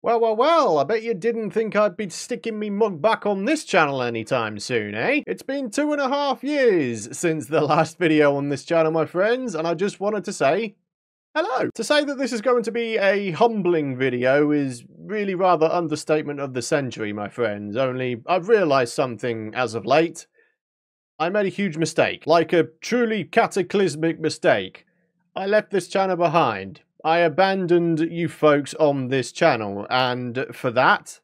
Well, I bet you didn't think I'd be sticking me mug back on this channel anytime soon, eh? It's been 2.5 years since the last video on this channel, my friends, and I just wanted to say hello. To say that this is going to be a humbling video is really rather understatement of the century, my friends, only I've realised something as of late. I made a huge mistake, like a truly cataclysmic mistake. I left this channel behind. I abandoned you folks on this channel, and for that,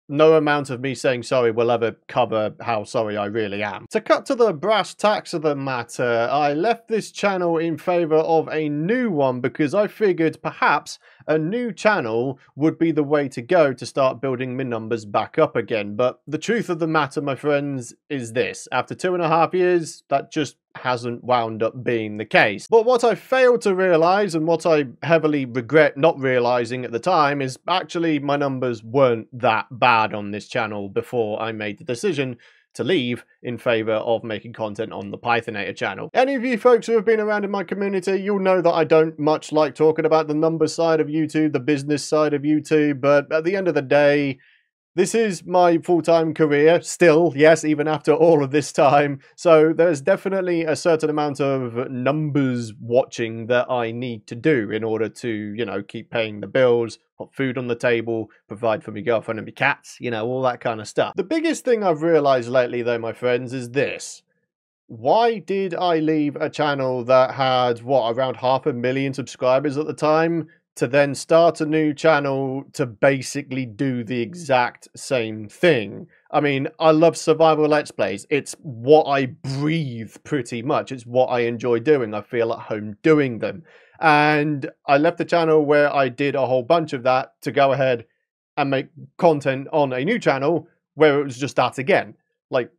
no amount of me saying sorry will ever cover how sorry I really am. To cut to the brass tacks of the matter, I left this channel in favour of a new one because I figured perhaps a new channel would be the way to go to start building my numbers back up again. But the truth of the matter, my friends, is this. After 2.5 years, that just hasn't wound up being the case. But what I failed to realise, and what I heavily regret not realising at the time, is actually my numbers weren't that bad on this channel before I made the decision to leave in favour of making content on the Pythonator channel. Any of you folks who have been around in my community, you'll know that I don't much like talking about the numbers side of YouTube, the business side of YouTube, but at the end of the day, this is my full-time career, still, yes, even after all of this time, so there's definitely a certain amount of numbers watching that I need to do in order to, you know, keep paying the bills, put food on the table, provide for my girlfriend and my cats, you know, all that kind of stuff. The biggest thing I've realised lately, though, my friends, is this. Why did I leave a channel that had, what, around 500,000 subscribers at the time, to then start a new channel to basically do the exact same thing? I mean, I love survival Let's Plays. It's what I breathe, pretty much. It's what I enjoy doing. I feel at home doing them. And I left the channel where I did a whole bunch of that to go ahead and make content on a new channel where it was just that again. Like,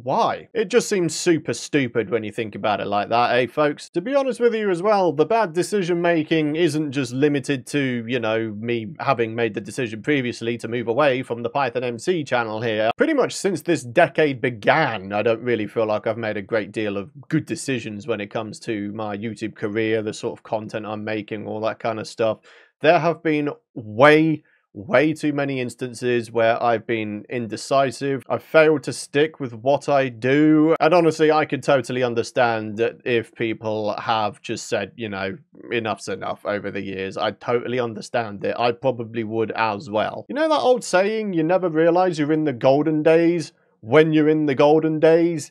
why? It just seems super stupid when you think about it like that, eh, folks? To be honest with you as well, the bad decision making isn't just limited to, you know, me having made the decision previously to move away from the PythonMC channel here. Pretty much since this decade began, I don't really feel like I've made a great deal of good decisions when it comes to my YouTube career, the sort of content I'm making, all that kind of stuff. There have been way too many instances where I've been indecisive. I've failed to stick with what I do. And honestly, I could totally understand that if people have just said, you know, enough's enough over the years. I totally understand it. I probably would as well. You know that old saying, you never realize you're in the golden days when you're in the golden days?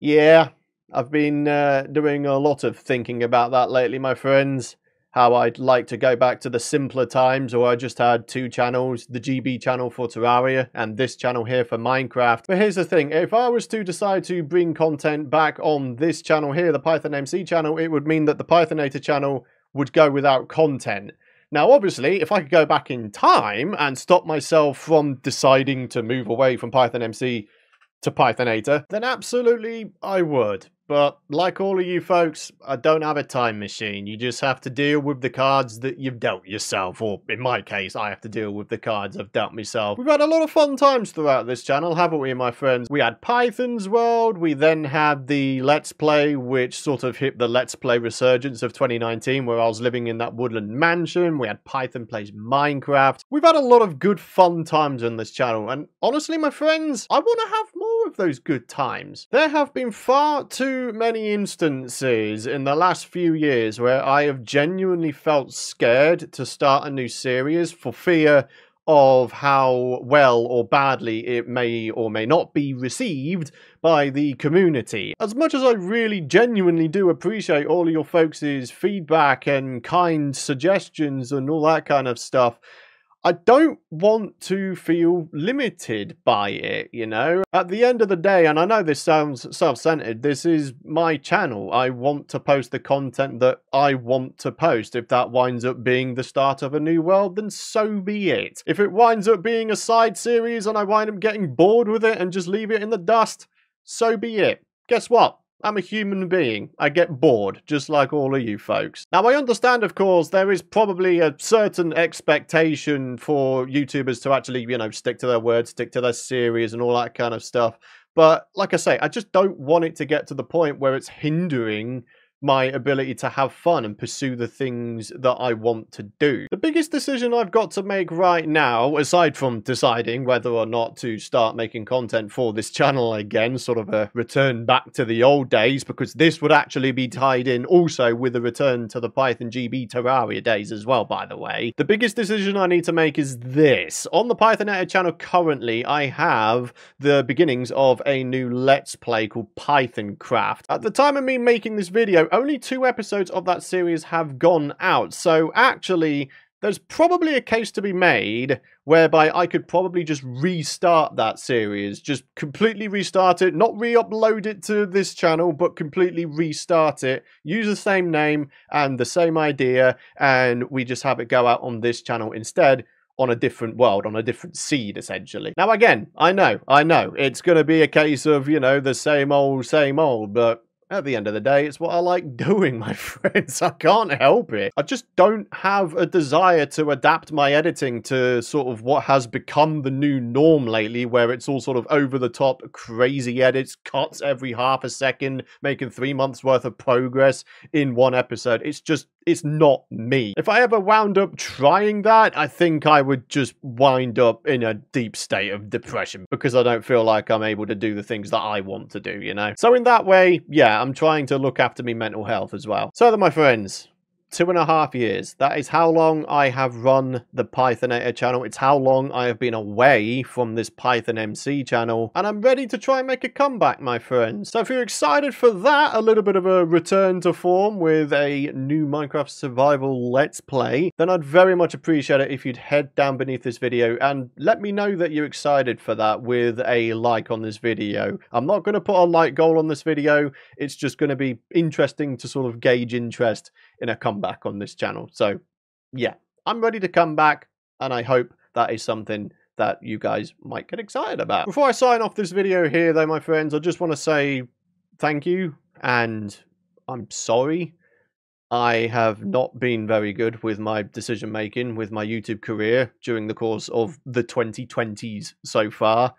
Yeah, I've been doing a lot of thinking about that lately, my friends. How I'd like to go back to the simpler times where I just had 2 channels, the GB channel for Terraria and this channel here for Minecraft. But here's the thing, if I was to decide to bring content back on this channel here, the PythonMC channel, it would mean that the Pythonator channel would go without content. Now, obviously, if I could go back in time and stop myself from deciding to move away from PythonMC to Pythonator, then absolutely I would. But like all of you folks, I don't have a time machine. You just have to deal with the cards that you've dealt yourself, or in my case, I have to deal with the cards I've dealt myself. We've had a lot of fun times throughout this channel, haven't we, my friends? We had Python's World, we then had the Let's Play, which sort of hit the Let's Play resurgence of 2019, where I was living in that woodland mansion. We had Python Plays Minecraft. We've had a lot of good fun times on this channel, and honestly, my friends, I want to have more of those good times. There have been far too many instances in the last few years where I have genuinely felt scared to start a new series for fear of how well or badly it may or may not be received by the community. As much as I really genuinely do appreciate all of your folks' feedback and kind suggestions and all that kind of stuff, I don't want to feel limited by it, you know? At the end of the day, and I know this sounds self-centered, this is my channel. I want to post the content that I want to post. If that winds up being the start of a new world, then so be it. If it winds up being a side series and I wind up getting bored with it and just leave it in the dust, so be it. Guess what? I'm a human being. I get bored, just like all of you folks. Now, I understand, of course, there is probably a certain expectation for YouTubers to actually, you know, stick to their words, stick to their series and all that kind of stuff. But, like I say, I just don't want it to get to the point where it's hindering my ability to have fun and pursue the things that I want to do. The biggest decision I've got to make right now, aside from deciding whether or not to start making content for this channel again, sort of a return back to the old days, because this would actually be tied in also with a return to the PythonGB Terraria days as well, by the way. The biggest decision I need to make is this. On the Python channel currently, I have the beginnings of a new Let's Play called PythonCraft. At the time of me making this video, only 2 episodes of that series have gone out, so actually there's probably a case to be made whereby I could probably just restart that series, just completely restart it, not re-upload it to this channel, but completely restart it, use the same name and the same idea, and we just have it go out on this channel instead, on a different world, on a different seed, essentially. Now, again, I know, it's going to be a case of, you know, the same old, but at the end of the day, it's what I like doing, my friends. I can't help it. I just don't have a desire to adapt my editing to sort of what has become the new norm lately, where it's all sort of over-the-top, crazy edits, cuts every half a second, making 3 months worth of progress in one episode. It's not me. If I ever wound up trying that, I think I would just wind up in a deep state of depression because I don't feel like I'm able to do the things that I want to do, you know? So in that way, yeah, I'm trying to look after me mental health as well. So then, my friends, 2.5 years. That is how long I have run the Pythonator channel. It's how long I have been away from this PythonMC channel. And I'm ready to try and make a comeback, my friends. So if you're excited for that, a little bit of a return to form with a new Minecraft survival Let's Play, then I'd very much appreciate it if you'd head down beneath this video and let me know that you're excited for that with a like on this video. I'm not going to put a like goal on this video. It's just going to be interesting to sort of gauge interest in a comeback on this channel. So yeah, I'm ready to come back, and I hope that is something that you guys might get excited about. Before I sign off this video here though, my friends, I just want to say thank you, and I'm sorry. I have not been very good with my decision making with my YouTube career during the course of the 2020s so far.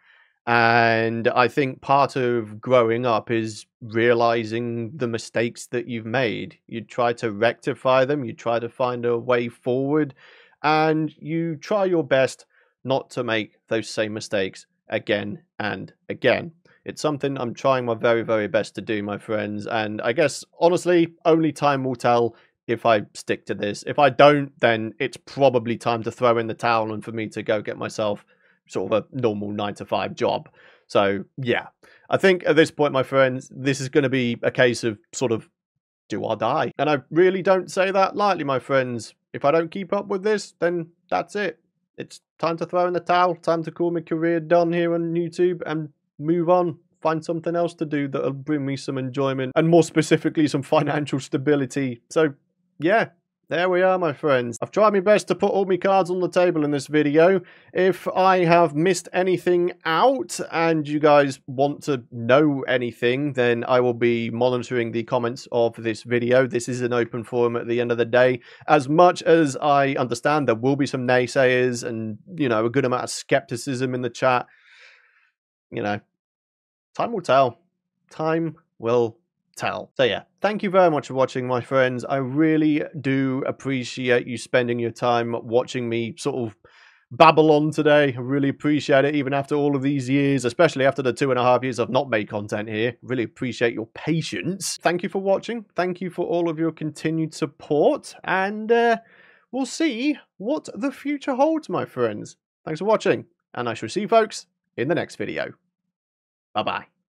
And I think part of growing up is realizing the mistakes that you've made. You try to rectify them, you try to find a way forward, and you try your best not to make those same mistakes again and again. It's something I'm trying my very, very best to do, my friends, and I guess, honestly, only time will tell if I stick to this. If I don't, then it's probably time to throw in the towel and for me to go get myself sort of a normal 9-to-5 job. So yeah, I think at this point, my friends, this is going to be a case of sort of do or die. And I really don't say that lightly, my friends. If I don't keep up with this, then that's it. It's time to throw in the towel, time to call my career done here on YouTube and move on. Find something else to do that'll bring me some enjoyment and more specifically some financial stability. So yeah, there we are, my friends. I've tried my best to put all my cards on the table in this video. If I have missed anything out and you guys want to know anything, then I will be monitoring the comments of this video. This is an open forum at the end of the day. As much as I understand there will be some naysayers and, you know, a good amount of skepticism in the chat, you know, time will tell. Time will tell. So yeah, thank you very much for watching, my friends. I really do appreciate you spending your time watching me sort of babble on today. I really appreciate it, even after all of these years, especially after the 2.5 years I've not made content here. Really appreciate your patience. Thank you for watching. Thank you for all of your continued support, and we'll see what the future holds, my friends. Thanks for watching, and I shall see you folks in the next video. Bye-bye.